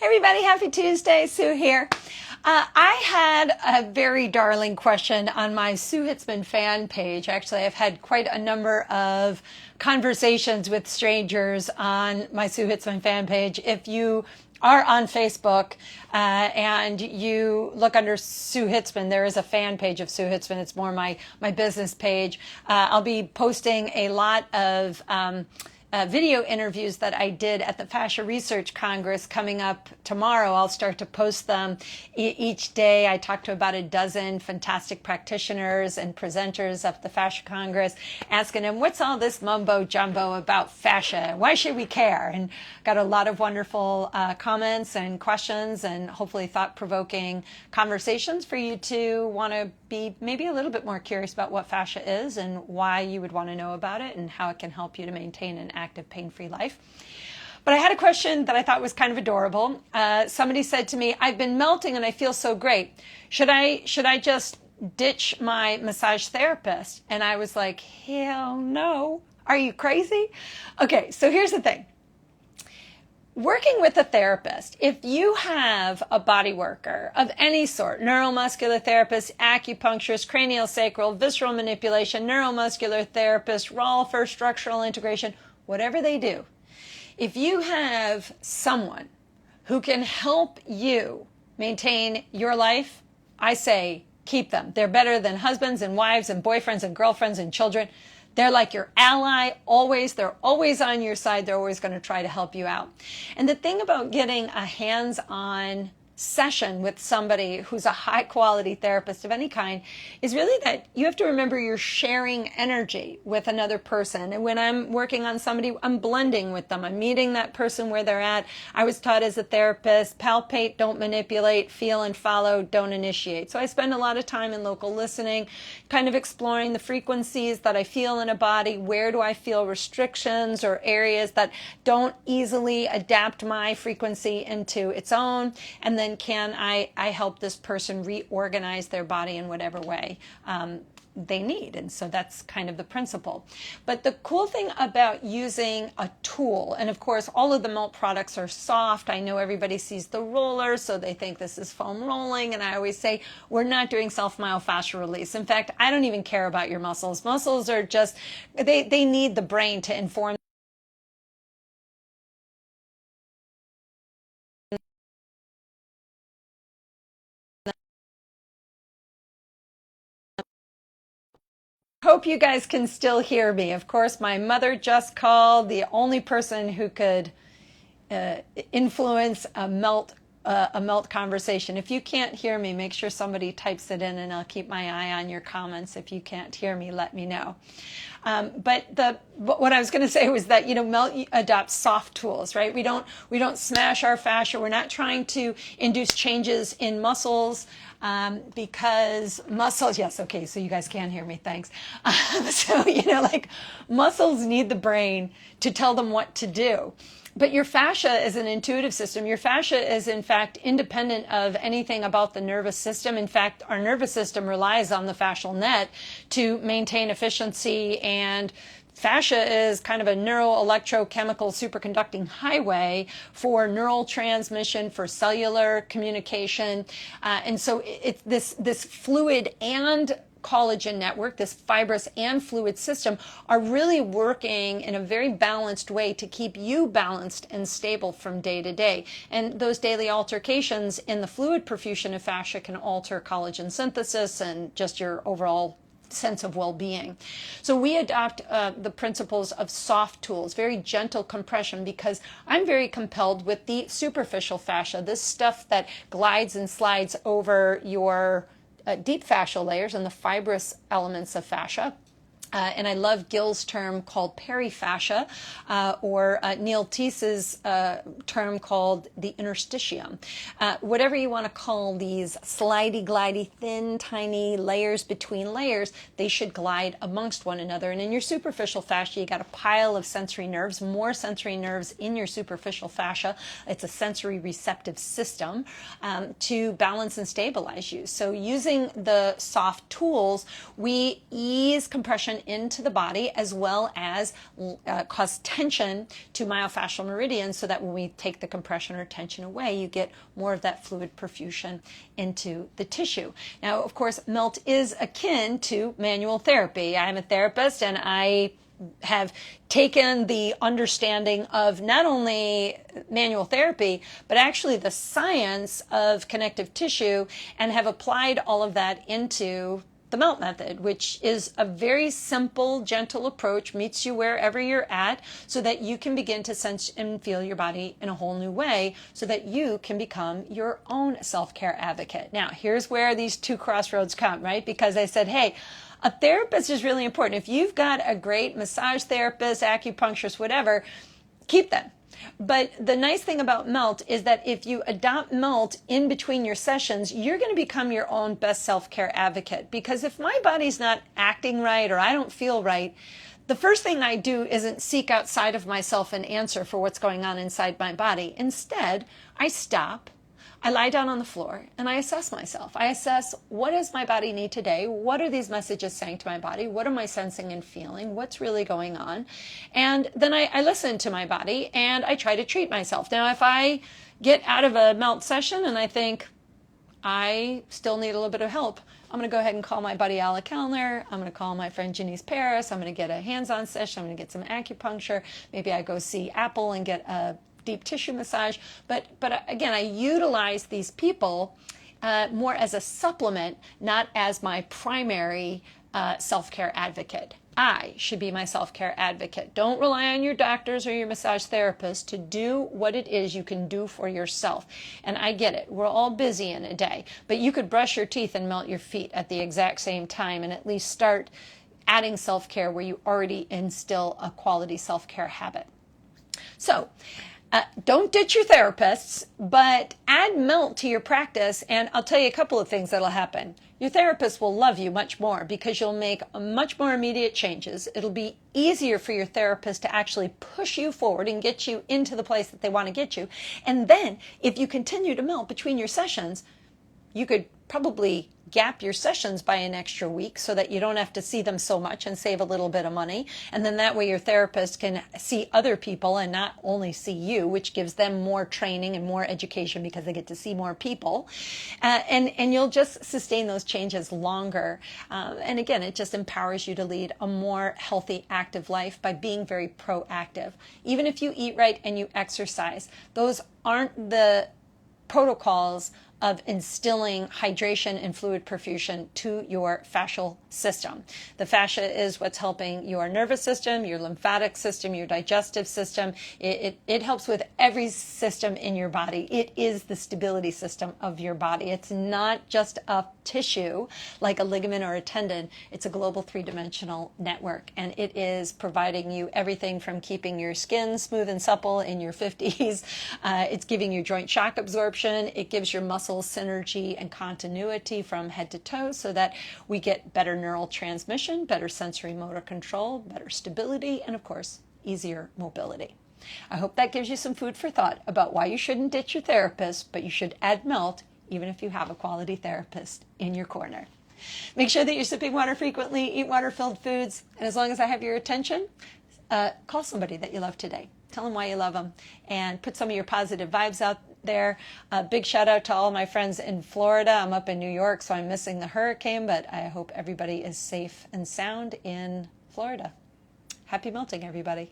Hey everybody, happy Tuesday, Sue here. I had a very darling question on my Sue Hitzmann fan page. Actually, I've had quite a number of conversations with strangers on my Sue Hitzmann fan page. If you are on Facebook and you look under Sue Hitzmann, there is a fan page of Sue Hitzmann. It's more my business page. I'll be posting a lot of video interviews that I did at the Fascia Research Congress coming up tomorrow. I'll start to post them each day. I talked to about a dozen fantastic practitioners and presenters at the Fascia Congress, asking them, what's all this mumbo jumbo about fascia? Why should we care? And got a lot of wonderful comments and questions and hopefully thought-provoking conversations for you to want to be maybe a little bit more curious about what fascia is and why you would want to know about it and how it can help you to maintain an active, pain-free life. But I had a question that I thought was kind of adorable. Somebody said to me, I've been melting and I feel so great. Should I just ditch my massage therapist? And I was like, hell no. Are you crazy? Okay, so here's the thing. Working with a therapist, if you have a body worker of any sort, neuromuscular therapist, acupuncturist, craniosacral, visceral manipulation, neuromuscular therapist, Rolfer, structural integration, whatever they do, if you have someone who can help you maintain your life, I say keep them. They're better than husbands and wives and boyfriends and girlfriends and children. They're like your ally always. They're always on your side. They're always going to try to help you out. And the thing about getting a hands-on session with somebody who's a high-quality therapist of any kind is really that you have to remember you're sharing energy with another person. And when I'm working on somebody, I'm blending with them. I'm meeting that person where they're at. I was taught as a therapist, palpate, don't manipulate, feel and follow, don't initiate. So I spend a lot of time in local listening, kind of exploring the frequencies that I feel in a body. Where do I feel restrictions or areas that don't easily adapt my frequency into its own? And then can I help this person reorganize their body in whatever way they need? And so that's kind of the principle. But the cool thing about using a tool, and of course all of the melt products are soft. I know everybody sees the roller, so they think this is foam rolling. And I always say, we're not doing self-myofascial release. In fact, I don't even care about your muscles. Muscles are just, they need the brain to inform Hope you guys can still hear me. Of course, my mother just called, the only person who could influence a melt conversation. If you can't hear me, make sure somebody types it in and I'll keep my eye on your comments. If you can't hear me, let me know. But what I was going to say was that, Melt adopts soft tools, right? We don't smash our fascia. We're not trying to induce changes in muscles. Because muscles, yes, okay, so you guys can hear me, thanks. So, muscles need the brain to tell them what to do. But your fascia is an intuitive system. Your fascia is, in fact, independent of anything about the nervous system. In fact, our nervous system relies on the fascial net to maintain efficiency, and fascia is kind of a neuroelectrochemical superconducting highway for neural transmission, for cellular communication. And so it's this fluid and collagen network, this fibrous and fluid system, are really working in a very balanced way to keep you balanced and stable from day to day. And those daily altercations in the fluid perfusion of fascia can alter collagen synthesis and just your overall sense of well-being. So we adopt the principles of soft tools, very gentle compression, because I'm very compelled with the superficial fascia, this stuff that glides and slides over your deep fascial layers and the fibrous elements of fascia. And I love Gill's term called perifascia, or Neil Teese's term called the interstitium. Whatever you want to call these slidey, glidey, thin, tiny layers between layers, they should glide amongst one another. And in your superficial fascia, you got a pile of sensory nerves, more sensory nerves in your superficial fascia. It's a sensory receptive system to balance and stabilize you. So using the soft tools, we ease compression into the body, as well as cause tension to myofascial meridians, so that when we take the compression or tension away, you get more of that fluid perfusion into the tissue. Now, of course, melt is akin to manual therapy. I'm a therapist, and I have taken the understanding of not only manual therapy, but actually the science of connective tissue, and have applied all of that into the melt method, which is a very simple, gentle approach, meets you wherever you're at, so that you can begin to sense and feel your body in a whole new way, so that you can become your own self-care advocate. Now, here's where these two crossroads come, right? Because I said, hey, a therapist is really important. If you've got a great massage therapist, acupuncturist, whatever, keep them. But the nice thing about melt is that if you adopt melt in between your sessions, you're going to become your own best self-care advocate. Because if my body's not acting right, or I don't feel right, the first thing I do isn't seek outside of myself an answer for what's going on inside my body. Instead, I stop, I lie down on the floor, and I assess myself. I assess, what does my body need today? What are these messages saying to my body? What am I sensing and feeling? What's really going on? And then I listen to my body, and I try to treat myself. Now, if I get out of a melt session and I think I still need a little bit of help, I'm going to go ahead and call my buddy Alec Kellner. I'm going to call my friend Janice Paris. I'm going to get a hands-on session. I'm going to get some acupuncture. Maybe I go see Apple and get a deep tissue massage. But again, I utilize these people more as a supplement, not as my primary self-care advocate. I should be my self-care advocate. Don't rely on your doctors or your massage therapist to do what it is you can do for yourself. And I get it. We're all busy in a day. But you could brush your teeth and melt your feet at the exact same time, and at least start adding self-care where you already instill a quality self-care habit. So, don't ditch your therapists, but add melt to your practice, and I'll tell you a couple of things that'll happen. Your therapist will love you much more, because you'll make much more immediate changes. It'll be easier for your therapist to actually push you forward and get you into the place that they want to get you. And then, if you continue to melt between your sessions, you could probably gap your sessions by an extra week, so that you don't have to see them so much and save a little bit of money. And then that way your therapist can see other people and not only see you, which gives them more training and more education, because they get to see more people. And you'll just sustain those changes longer. And again, it just empowers you to lead a more healthy, active life by being very proactive. Even if you eat right and you exercise, those aren't the protocols of instilling hydration and fluid perfusion to your fascial system. The fascia is what's helping your nervous system, your lymphatic system, your digestive system. It helps with every system in your body. It is the stability system of your body. It's not just a tissue like a ligament or a tendon. It's a global three-dimensional network, and it is providing you everything from keeping your skin smooth and supple in your 50s. It's giving you joint shock absorption. It gives your muscles synergy and continuity from head to toe, so that we get better neural transmission, better sensory motor control, better stability, and of course, easier mobility. I hope that gives you some food for thought about why you shouldn't ditch your therapist, but you should add melt even if you have a quality therapist in your corner. Make sure that you're sipping water frequently, eat water-filled foods, and as long as I have your attention, call somebody that you love today. Tell them why you love them, and put some of your positive vibes out there. Big shout out to all my friends in Florida. I'm up in New York, so I'm missing the hurricane, but I hope everybody is safe and sound in Florida. Happy melting, everybody.